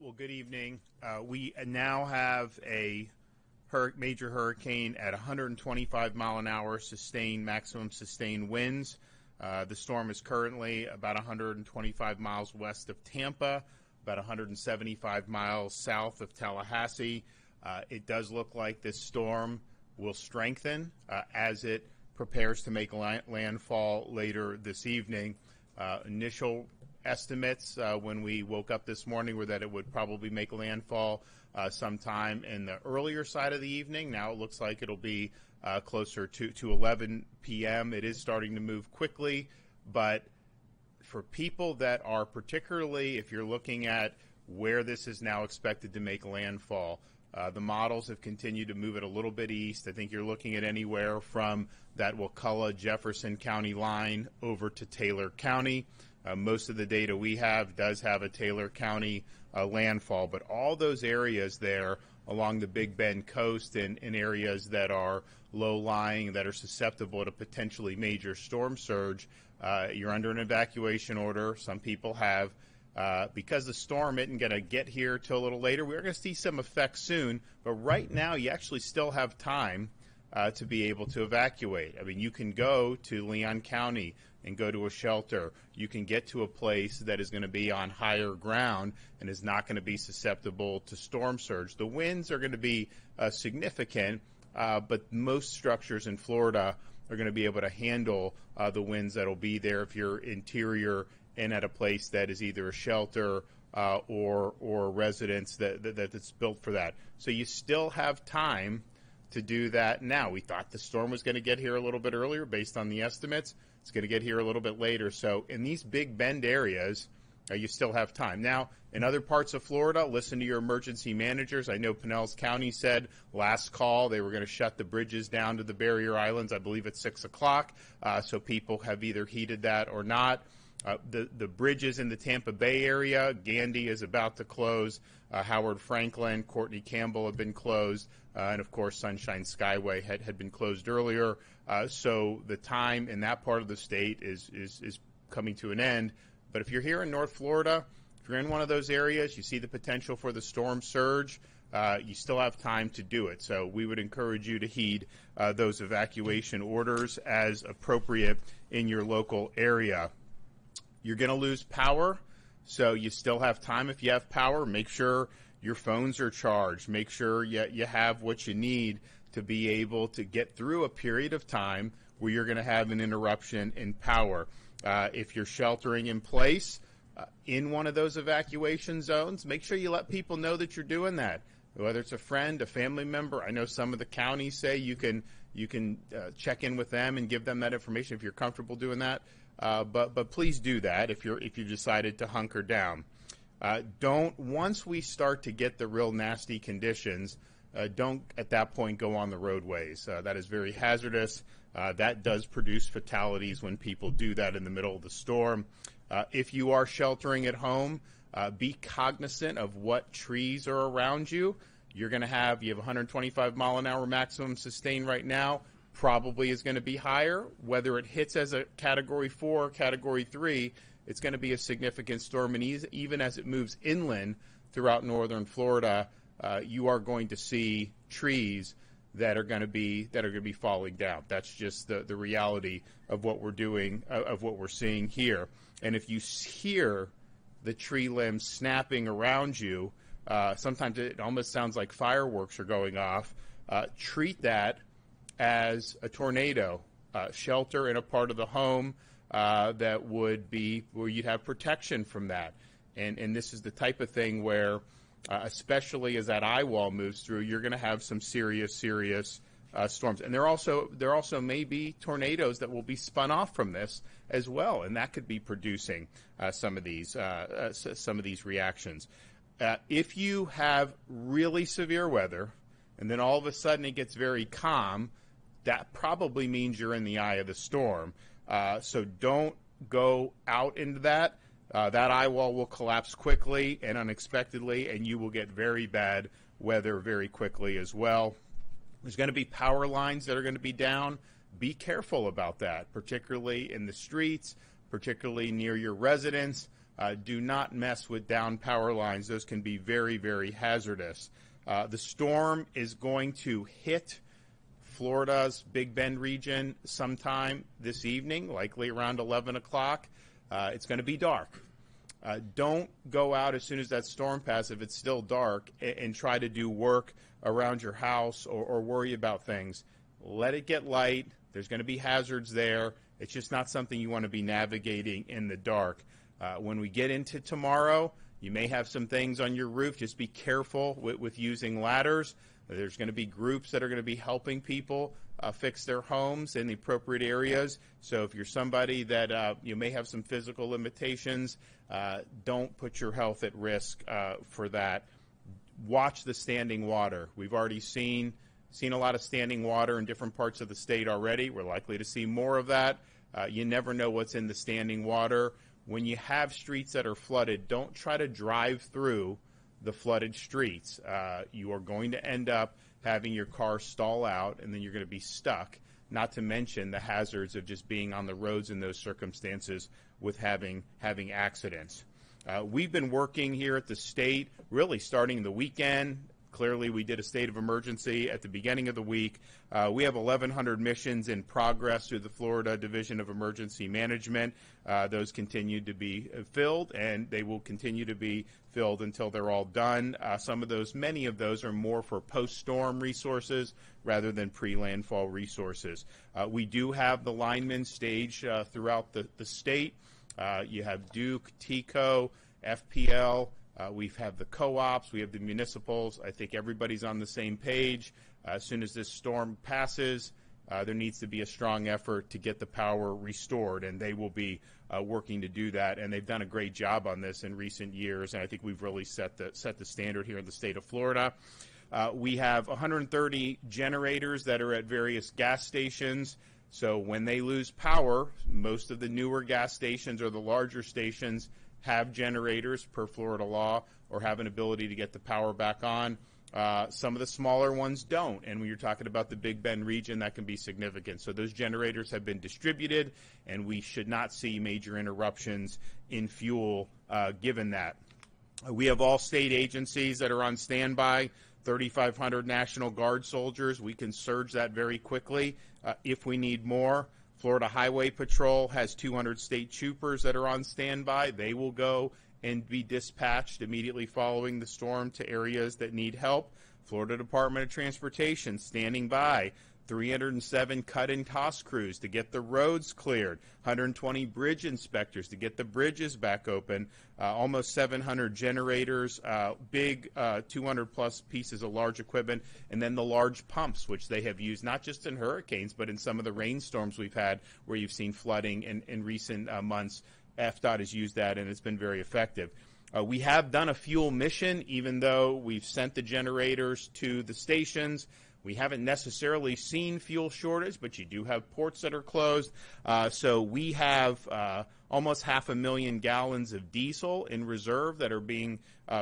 Well, good evening. We now have a major hurricane at 125 mile an hour maximum sustained winds. The storm is currently about 125 miles west of Tampa, about 175 miles south of Tallahassee. It does look like this storm will strengthen as it prepares to make landfall later this evening. Initial estimates when we woke up this morning were that it would probably make landfall sometime in the earlier side of the evening. Now it looks like it'll be closer to 11 p.m. It is starting to move quickly, but for people that are particularly, if you're looking at where this is now expected to make landfall, the models have continued to move it a little bit east. I think you're looking at anywhere from that Wakulla-Jefferson County line over to Taylor County. Most of the data we have does have a Taylor County landfall, but all those areas there along the Big Bend coast and in areas that are low-lying, that are susceptible to potentially major storm surge, you're under an evacuation order. Some people have. Because the storm isn't going to get here till a little later, we're going to see some effects soon, but right now you actually still have time to be able to evacuate. I mean, you can go to Leon County and go to a shelter. You can get to a place that is going to be on higher ground and is not going to be susceptible to storm surge. The winds are going to be significant, but most structures in Florida are going to be able to handle the winds that will be there if you're interior and at a place that is either a shelter or a residence that's built for that. So you still have time to do that now. We thought the storm was going to get here a little bit earlier based on the estimates. It's going to get here a little bit later. So in these Big Bend areas, you still have time. Now, in other parts of Florida, listen to your emergency managers. I know Pinellas County said last call they were going to shut the bridges down to the barrier islands, I believe at 6 o'clock. So people have either heeded that or not. The bridges in the Tampa Bay area, Gandy is about to close. Howard Franklin, Courtney Campbell have been closed. And, of course, Sunshine Skyway had been closed earlier. So the time in that part of the state is coming to an end. But if you're here in North Florida, if you're in one of those areas, you see the potential for the storm surge, you still have time to do it. So we would encourage you to heed those evacuation orders as appropriate in your local area. You're going to lose power, so you still have time. If you have power, make sure your phones are charged. Make sure you have what you need to be able to get through a period of time where you're going to have an interruption in power. If you're sheltering in place in one of those evacuation zones, make sure you let people know that you're doing that, whether it's a friend, a family member. I know some of the counties say you can check in with them and give them that information if you're comfortable doing that. But please do that if you've decided to hunker down. Once we start to get the real nasty conditions, don't at that point go on the roadways. That is very hazardous. That does produce fatalities when people do that in the middle of the storm. If you are sheltering at home, be cognizant of what trees are around you. You have 125 mile an hour maximum sustained right now. Probably is going to be higher. Whether it hits as a Category 4 or Category 3, it's going to be a significant storm. And even as it moves inland throughout northern Florida, you are going to see trees that are going to be falling down. That's just the reality of what we're doing, of what we're seeing here. And if you hear the tree limbs snapping around you, sometimes it almost sounds like fireworks are going off. Treat that as a tornado. Shelter in a part of the home that would be where you'd have protection from that. And this is the type of thing where, especially as that eye wall moves through, you're going to have some serious storms. And there also may be tornadoes that will be spun off from this as well, and that could be producing some of these reactions. If you have really severe weather, and then all of a sudden it gets very calm, that probably means you're in the eye of the storm. So don't go out into that. That eye wall will collapse quickly and unexpectedly, and you will get very bad weather very quickly as well. There's going to be power lines that are going to be down. Be careful about that, particularly in the streets, particularly near your residence. Do not mess with down power lines. Those can be very, very hazardous. The storm is going to hit Florida's Big Bend region sometime this evening, likely around 11 o'clock. It's going to be dark. Don't go out as soon as that storm passes if it's still dark and try to do work around your house or worry about things. Let it get light. There's going to be hazards there. It's just not something you want to be navigating in the dark. When we get into tomorrow, you may have some things on your roof. Just be careful with using ladders. There's going to be groups that are going to be helping people fix their homes in the appropriate areas. So if you're somebody that you may have some physical limitations, don't put your health at risk for that. Watch the standing water. We've already seen a lot of standing water in different parts of the state already. We're likely to see more of that. You never know what's in the standing water. When you have streets that are flooded, don't try to drive through the flooded streets. You are going to end up having your car stall out, and then you're going to be stuck, not to mention the hazards of just being on the roads in those circumstances with having accidents. We've been working here at the state, really starting the weekend. Clearly, we did a state of emergency at the beginning of the week. We have 1,100 missions in progress through the Florida Division of Emergency Management. Those continue to be filled, and they will continue to be filled until they're all done. Many of those are more for post-storm resources rather than pre-landfall resources. We do have the linemen staged throughout the state. You have Duke, TCO, FPL. We have the co-ops, we have the municipals. I think everybody's on the same page. As soon as this storm passes, there needs to be a strong effort to get the power restored, and they will be working to do that. And they've done a great job on this in recent years, and I think we've really set the standard here in the state of Florida. We have 130 generators that are at various gas stations. So when they lose power, most of the newer gas stations or the larger stations have generators per Florida law or have an ability to get the power back on. Some of the smaller ones don't, and when you're talking about the Big Bend region, that can be significant. So those generators have been distributed, and we should not see major interruptions in fuel given that. We have all state agencies that are on standby, 3,500 National Guard soldiers. We can surge that very quickly if we need more. Florida Highway Patrol has 200 state troopers that are on standby. They will go and be dispatched immediately following the storm to areas that need help. Florida Department of Transportation standing by. 307 cut and toss crews to get the roads cleared, 120 bridge inspectors to get the bridges back open, almost 700 generators, big 200-plus pieces of large equipment, and then the large pumps, which they have used not just in hurricanes, but in some of the rainstorms we've had where you've seen flooding in recent months. FDOT has used that, and it's been very effective. We have done a fuel mission, even though we've sent the generators to the stations. We haven't necessarily seen fuel shortage, but you do have ports that are closed. So we have almost 500,000 gallons of diesel in reserve that are being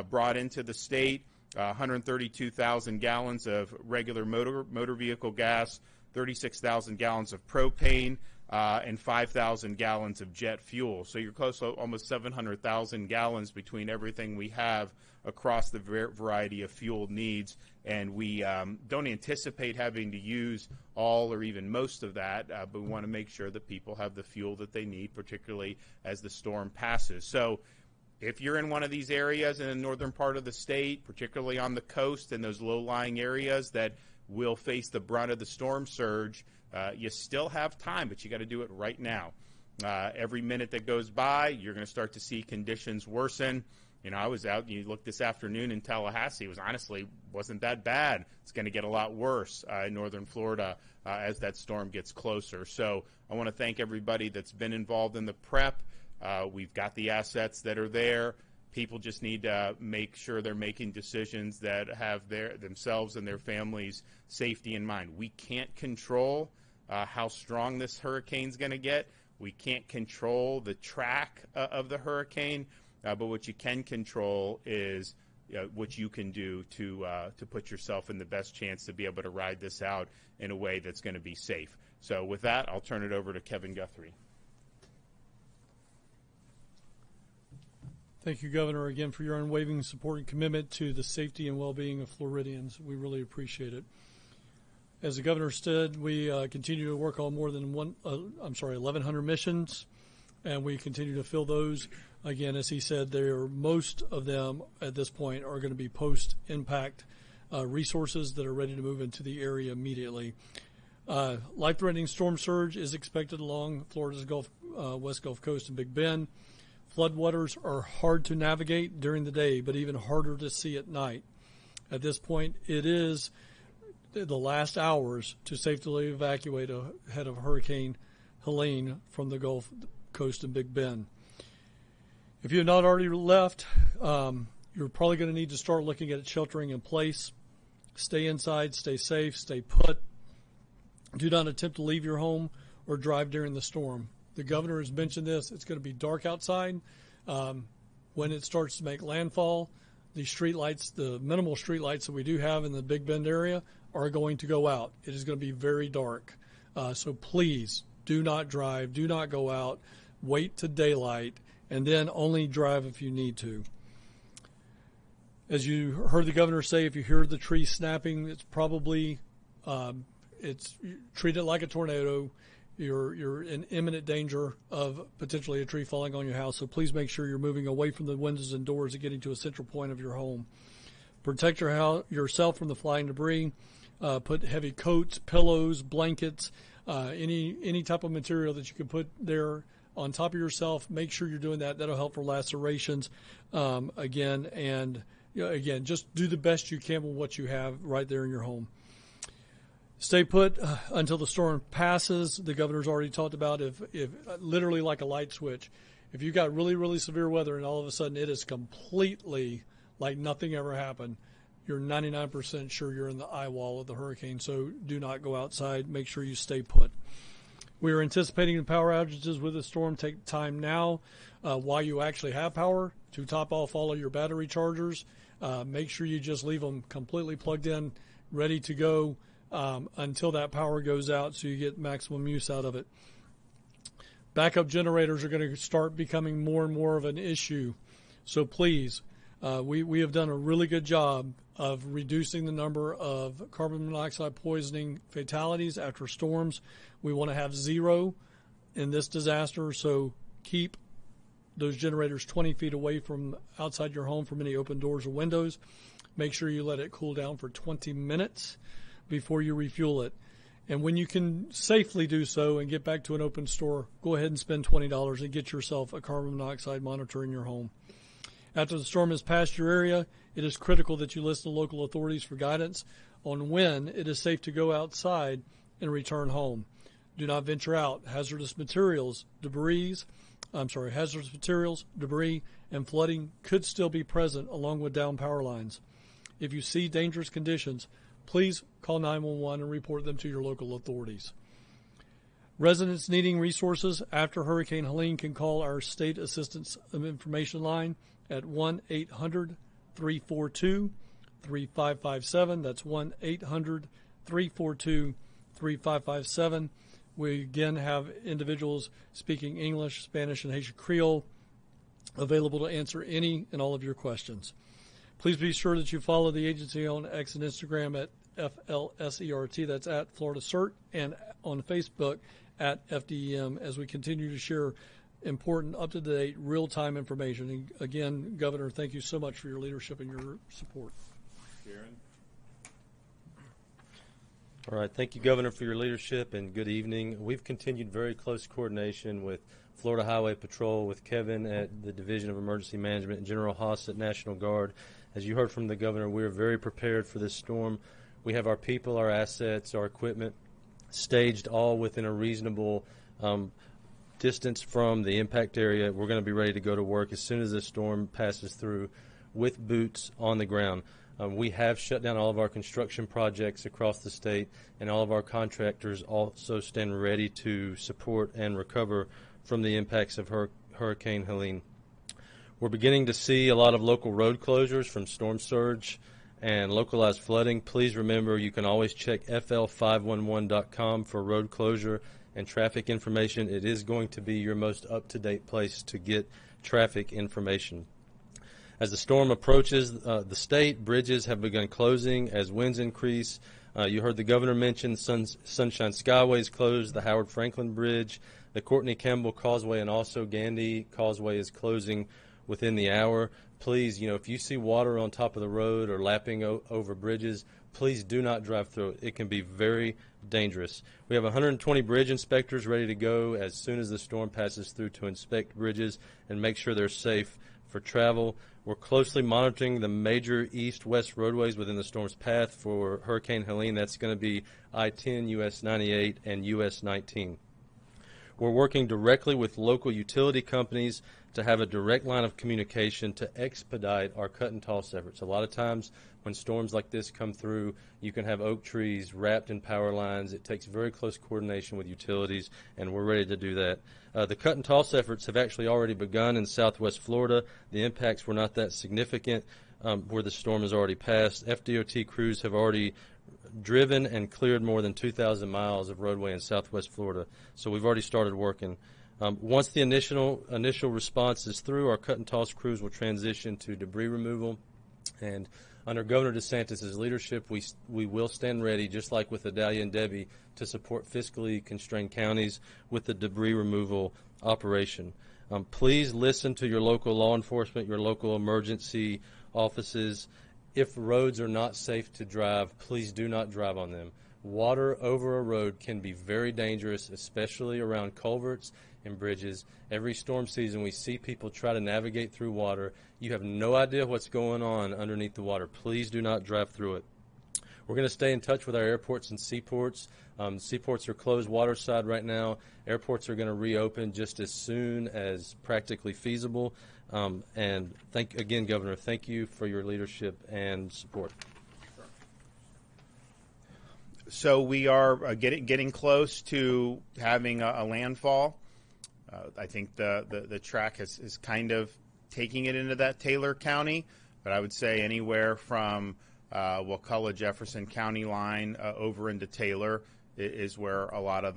brought into the state, 132,000 gallons of regular motor vehicle gas, 36,000 gallons of propane, and 5,000 gallons of jet fuel. So you're close to almost 700,000 gallons between everything we have across the variety of fuel needs. And we don't anticipate having to use all or even most of that, but we want to make sure that people have the fuel that they need, particularly as the storm passes. So if you're in one of these areas in the northern part of the state, particularly on the coast and those low-lying areas that will face the brunt of the storm surge, you still have time, but you got to do it right now. Every minute that goes by, you're going to start to see conditions worsen. You know, I was out, you look this afternoon in Tallahassee, wasn't that bad. It's going to get a lot worse in northern Florida as that storm gets closer. So I want to thank everybody that's been involved in the prep. We've got the assets that are there. People just need to make sure they're making decisions that have themselves and their families' safety in mind. We can't control how strong this hurricane's going to get. We can't control the track of the hurricane. But what you can control is what you can do to put yourself in the best chance to be able to ride this out in a way that's going to be safe. So with that, I'll turn it over to Kevin Guthrie. Thank you, Governor, again for your unwavering support and commitment to the safety and well-being of Floridians. We really appreciate it. As the Governor said, we continue to work on more than 1,100 missions, and we continue to fill those. Again, as he said, most of them at this point are going to be post-impact resources that are ready to move into the area immediately. Life-threatening storm surge is expected along Florida's West Gulf Coast and Big Bend. Floodwaters are hard to navigate during the day, but even harder to see at night. At this point, it is the last hours to safely evacuate ahead of Hurricane Helene from the Gulf Coast and Big Bend. If you have not already left, you're probably going to need to start looking at sheltering in place. Stay inside, stay safe, stay put. Do not attempt to leave your home or drive during the storm. The governor has mentioned this. It's going to be dark outside. When it starts to make landfall, the street lights, the minimal street lights that we do have in the Big Bend area are going to go out. It is going to be very dark. So please do not drive. Do not go out. Wait to daylight, and then only drive if you need to. As you heard the governor say, if you hear the tree snapping, it's probably treat it like a tornado. You're in imminent danger of potentially a tree falling on your house, so please make sure you're moving away from the windows and doors and getting to a central point of your home. Protect yourself from the flying debris. Put heavy coats, pillows, blankets, any type of material that you can put there on top of yourself. Make sure you're doing that. That'll help for lacerations again, just do the best you can with what you have right there in your home. Stay put until the storm passes. The governor's already talked about if literally like a light switch. If you've got really, really severe weather and all of a sudden it is completely like nothing ever happened, you're 99% sure you're in the eye wall of the hurricane. So do not go outside. Make sure you stay put. We are anticipating the power outages with the storm. Take time now while you actually have power to top off all of your battery chargers. Make sure you just leave them completely plugged in, ready to go. Until that power goes out so you get maximum use out of it. Backup generators are going to start becoming more and more of an issue. So please, we have done a really good job of reducing the number of carbon monoxide poisoning fatalities after storms. We want to have zero in this disaster, so keep those generators 20 feet away from outside your home from any open doors or windows. Make sure you let it cool down for 20 minutes before you refuel it. And when you can safely do so and get back to an open store, go ahead and spend $20 and get yourself a carbon monoxide monitor in your home. After the storm has passed your area, it is critical that you listen to local authorities for guidance on when it is safe to go outside and return home. Do not venture out. Hazardous materials, debris, and flooding could still be present along with down power lines. If you see dangerous conditions, please call 911 and report them to your local authorities. Residents needing resources after Hurricane Helene can call our State Assistance Information Line at 1-800-342-3557. That's 1-800-342-3557. We again have individuals speaking English, Spanish, and Haitian Creole available to answer any and all of your questions. Please be sure that you follow the agency on X and Instagram at FLSERT, that's at Florida CERT, and on Facebook at FDEM as we continue to share important, up-to-date, real-time information. And again, Governor, thank you so much for your leadership and your support. Sharon? All right. Thank you, Governor, for your leadership, and good evening. We've continued very close coordination with Florida Highway Patrol, with Kevin at the Division of Emergency Management, and General Haas at National Guard. As you heard from the Governor, we are very prepared for this storm. We have our people, our assets, our equipment staged all within a reasonable distance from the impact area. We're going to be ready to go to work as soon as this storm passes through with boots on the ground. We have shut down all of our construction projects across the state, and all of our contractors also stand ready to support and recover from the impacts of Hurricane Helene. We're beginning to see a lot of local road closures from storm surge and localized flooding. Please remember you can always check fl511.com for road closure and traffic information. It is going to be your most up-to-date place to get traffic information. As the storm approaches the state, bridges have begun closing as winds increase. You heard the governor mention Sunshine Skyway is closed, the Howard Franklin Bridge, the Courtney Campbell Causeway, and also Gandy Causeway is closing within the hour. Please, if you see water on top of the road or lapping over bridges, please do not drive through it. It can be very dangerous. We have 120 bridge inspectors ready to go as soon as the storm passes through to inspect bridges and make sure they're safe for travel. We're closely monitoring the major east-west roadways within the storm's path for Hurricane Helene. That's going to be I-10, US 98, and US 19. We're working directly with local utility companies to have a direct line of communication to expedite our cut and toss efforts. A lot of times when storms like this come through, you can have oak trees wrapped in power lines. It takes very close coordination with utilities, and we're ready to do that. The cut and toss efforts have actually already begun in southwest Florida. The impacts were not that significant where the storm has already passed. FDOT crews have already driven and cleared more than 2,000 miles of roadway in southwest Florida, so we've already started working. Once the initial response is through, our cut and toss crews will transition to debris removal, and under Governor DeSantis' leadership, we will stand ready, just like with Adalia and Debbie, to support fiscally constrained counties with the debris removal operation. Please listen to your local law enforcement, your local emergency offices. If roads are not safe to drive, please do not drive on them. Water over a road can be very dangerous, especially around culverts and bridges. Every storm season, we see people try to navigate through water. You have no idea what's going on underneath the water. Please do not drive through it. We're going to stay in touch with our airports and seaports. Seaports are closed waterside right now. Airports are going to reopen just as soon as practically feasible. And again, Governor, thank you for your leadership and support. So we are getting close to having a landfall. I think the track is kind of taking it into that Taylor County, but I would say anywhere from Wakulla Jefferson County line over into Taylor is where a lot of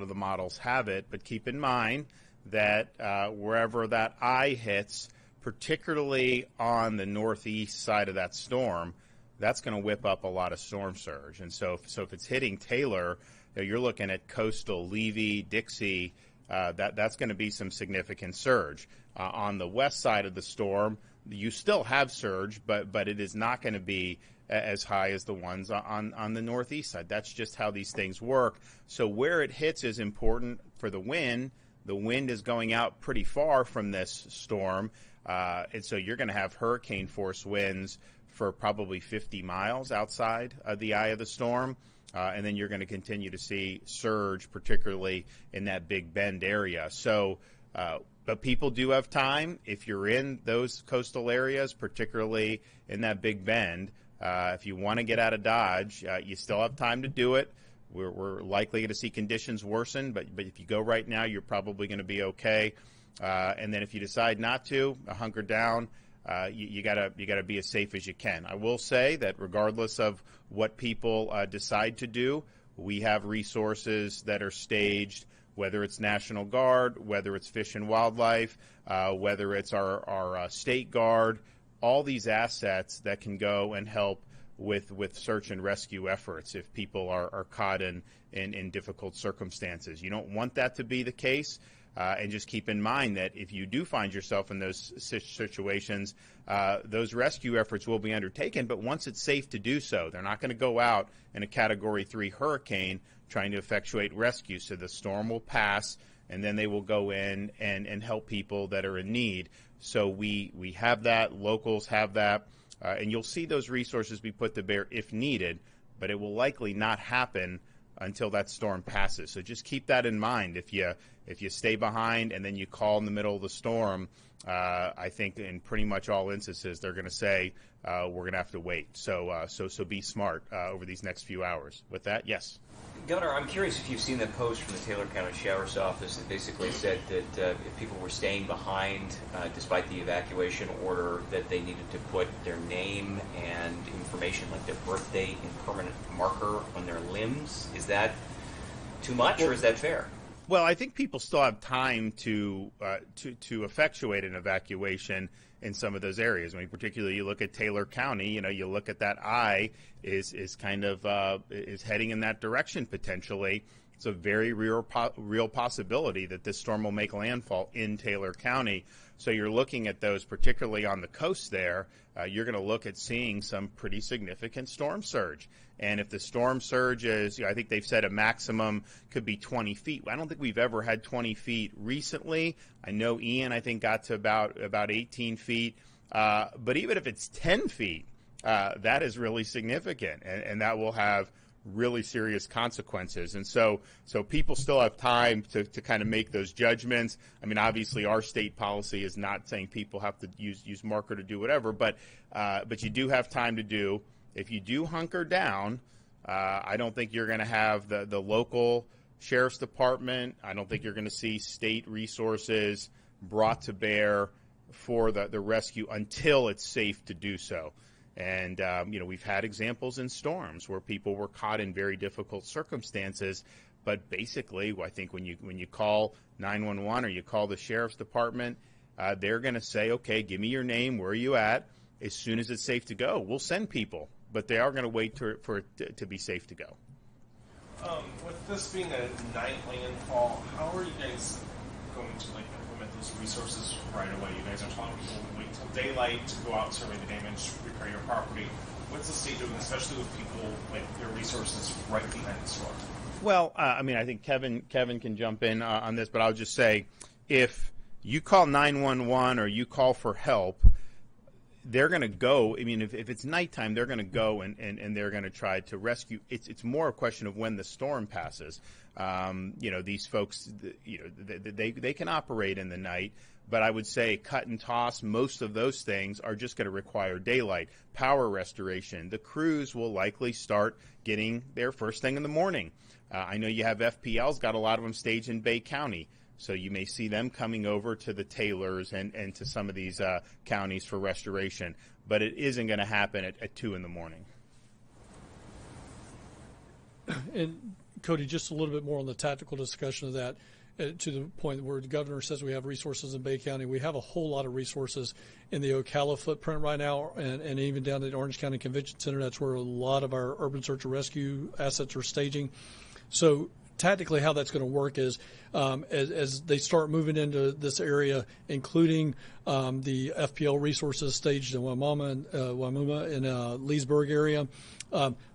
the models have it. But keep in mind that wherever that eye hits, particularly on the northeast side of that storm, that's going to whip up a lot of storm surge. And so if it's hitting Taylor, you're looking at coastal Levy, Dixie. That's going to be some significant surge. On the west side of the storm, you still have surge, but it is not going to be as high as the ones on the northeast side. That's just how these things work. So where it hits is important for the wind. The wind is going out pretty far from this storm, and so you're going to have hurricane force winds for probably 50 miles outside of the eye of the storm. And then you're going to continue to see surge, particularly in that Big Bend area. So, but people do have time. If you're in those coastal areas, particularly in that Big Bend, if you want to get out of Dodge, you still have time to do it. We're likely going to see conditions worsen, but if you go right now, you're probably going to be okay. And then if you decide not to, hunker down. You gotta be as safe as you can. I will say that regardless of what people decide to do, we have resources that are staged, whether it's National Guard, whether it's Fish and Wildlife, whether it's our State Guard, all these assets that can go and help with search and rescue efforts if people are caught in difficult circumstances. You don't want that to be the case. And just keep in mind that if you do find yourself in those situations, those rescue efforts will be undertaken. But once it's safe to do so, they're not going to go out in a Category 3 hurricane trying to effectuate rescue. So the storm will pass, and then they will go in and help people that are in need. So we have that. Locals have that. And you'll see those resources be put to bear if needed, but it will likely not happen until that storm passes. So just keep that in mind. If you stay behind and then you call in the middle of the storm, I think in pretty much all instances they're going to say we're going to have to wait. So be smart over these next few hours. With that, yes. Governor, I'm curious if you've seen the post from the Taylor County Sheriff's Office that basically said that if people were staying behind despite the evacuation order, that they needed to put their name and information like their birthday in permanent marker on their limbs. Is that too much, or is that fair? Well, I think people still have time to effectuate an evacuation in some of those areas. I mean, particularly you look at Taylor County. You look at that eye is kind of is heading in that direction potentially. It's a very real possibility that this storm will make landfall in Taylor County. So you're looking at those, particularly on the coast there. You're going to look at seeing some pretty significant storm surge. And if the storm surge is, I think they've said a maximum could be 20 feet. I don't think we've ever had 20 feet recently. I know Ian, I think, got to about 18 feet. But even if it's 10 feet, that is really significant, and that will have really serious consequences. And so people still have time to kind of make those judgments. I mean, obviously our state policy is not saying people have to use marker to do whatever, but you do have time to do. If you do hunker down, I don't think you're going to have the local sheriff's department. I don't think you're going to see state resources brought to bear for the rescue until it's safe to do so. And, we've had examples in storms where people were caught in very difficult circumstances. But basically, I think when you call 911 or you call the sheriff's department, they're going to say, okay, give me your name. Where are you at? As soon as it's safe to go, we'll send people. But they are going to wait for it to be safe to go. With this being a night landfall, how are you guys going to implement those resources right away? You guys are telling people to wait until daylight to go out and survey the damage, repair your property. What's the state doing, especially with people their resources right behind the storm? Well, I think Kevin can jump in on this, but I'll just say, if you call 911 or you call for help, they're going to go. I mean, if it's nighttime, they're going to go and they're going to try to rescue. It's more a question of when the storm passes. These folks, they can operate in the night, but I would say cut and toss, most of those things are just going to require daylight. Power restoration, the crews will likely start getting there first thing in the morning. I know you have FPLs, got a lot of them staged in Bay County. So you may see them coming over to the Taylors and to some of these counties for restoration. But it isn't going to happen at 2 in the morning. And, Cody, just a little bit more on the tactical discussion of that, to the point where the governor says we have resources in Bay County. We have a whole lot of resources in the Ocala footprint right now, and even down at the Orange County Convention Center. That's where a lot of our urban search and rescue assets are staging. So tactically, how that's going to work is as they start moving into this area, including the FPL resources staged in Waimuma and Leesburg area,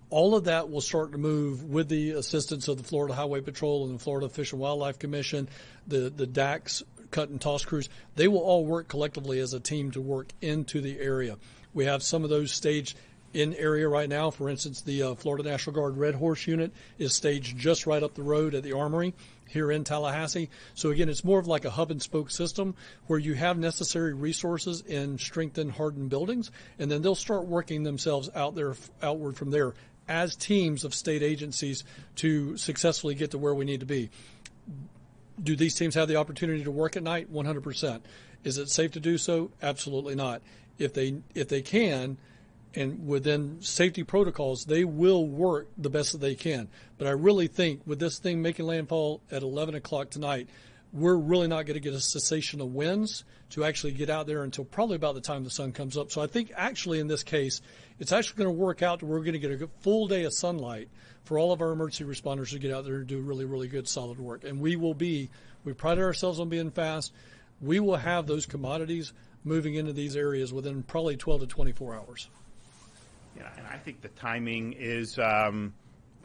all of that will start to move with the assistance of the Florida Highway Patrol and the Florida Fish and Wildlife Commission, the DACS cut and toss crews. They will all work collectively as a team to work into the area. We have some of those staged in area right now. For instance, the Florida National Guard Red Horse unit is staged just right up the road at the Armory here in Tallahassee. So again, it's more of like a hub and spoke system where you have necessary resources in strengthened, hardened buildings, and then they'll start working themselves outward from there as teams of state agencies to successfully get to where we need to be. Do these teams have the opportunity to work at night? 100%. Is it safe to do so? Absolutely not. If they can, and within safety protocols, they will work the best that they can. But I really think with this thing making landfall at 11 o'clock tonight, we're really not going to get a cessation of winds to actually get out there until probably about the time the sun comes up. So I think actually in this case, it's actually going to work out to where we're going to get a full day of sunlight for all of our emergency responders to get out there and do really, really good, solid work. And we pride ourselves on being fast. We will have those commodities moving into these areas within probably 12 to 24 hours. Yeah, and I think the timing is, from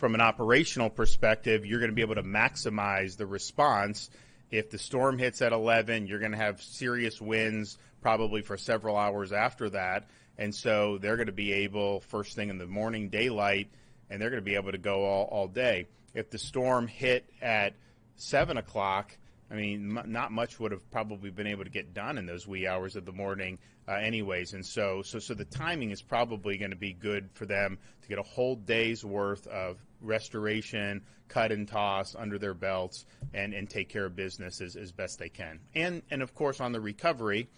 an operational perspective, you're going to be able to maximize the response. If the storm hits at 11, you're going to have serious winds probably for several hours after that. And so they're going to be able, first thing in the morning, daylight, and they're going to be able to go all day. If the storm hit at 7 o'clock, I mean, not much would have probably been able to get done in those wee hours of the morning anyways. And so the timing is probably going to be good for them to get a whole day's worth of restoration, cut and toss under their belts and take care of business as best they can. And of course, on the recovery,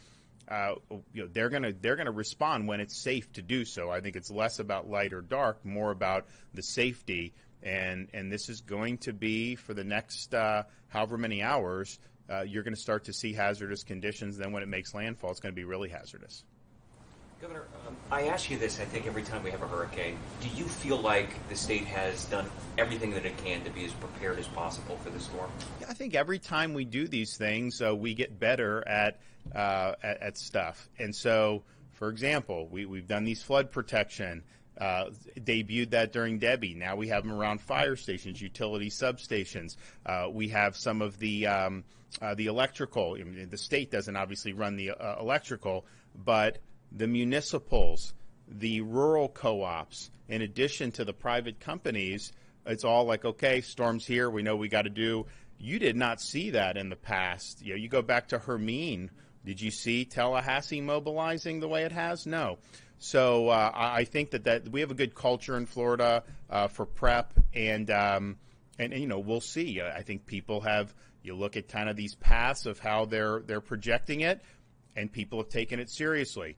they're going to respond when it's safe to do so. I think it's less about light or dark, more about the safety. And this is going to be for the next however many hours, you're going to start to see hazardous conditions. Then when it makes landfall, it's going to be really hazardous. Governor, I ask you this, I think, every time we have a hurricane. Do you feel like the state has done everything that it can to be as prepared as possible for the storm? Yeah, I think every time we do these things, we get better at stuff. And so, for example, we've done these flood protection. Debuted that during Debbie. Now we have them around fire stations, utility substations. We have some of the electrical. I mean, the state doesn't obviously run the electrical, but the municipals, the rural co-ops, in addition to the private companies, it's all like, okay, storm's here, we know we got to do. You did not see that in the past. You know, you go back to Hermine. Did you see Tallahassee mobilizing the way it has? No. So I think that we have a good culture in Florida for prep, and you know, we'll see. I think people have. You look at kind of these paths of how they're projecting it, and people have taken it seriously.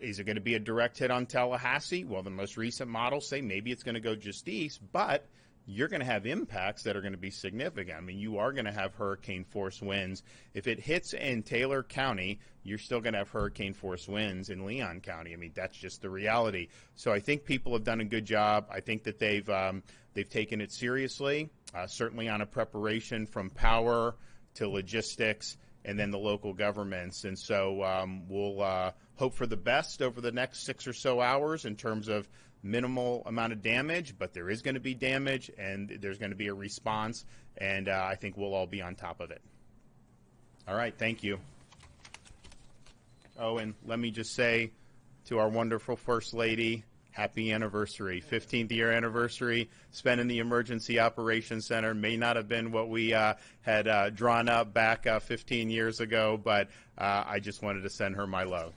Is it going to be a direct hit on Tallahassee? Well, the most recent models say maybe it's going to go just east, but you're going to have impacts that are going to be significant. I mean, you are going to have hurricane force winds. If it hits in Taylor County, you're still going to have hurricane force winds in Leon County. I mean, that's just the reality. So I think people have done a good job. I think that they've taken it seriously, certainly on a preparation from power to logistics and then the local governments. And so we'll hope for the best over the next 6 or so hours in terms of minimal amount of damage, but there is going to be damage and there's going to be a response, and I think we'll all be on top of it. All right, thank you. Oh, and let me just say to our wonderful First Lady, happy anniversary, 15th year anniversary. Spent in the Emergency Operations Center may not have been what we had drawn up back 15 years ago, but I just wanted to send her my love.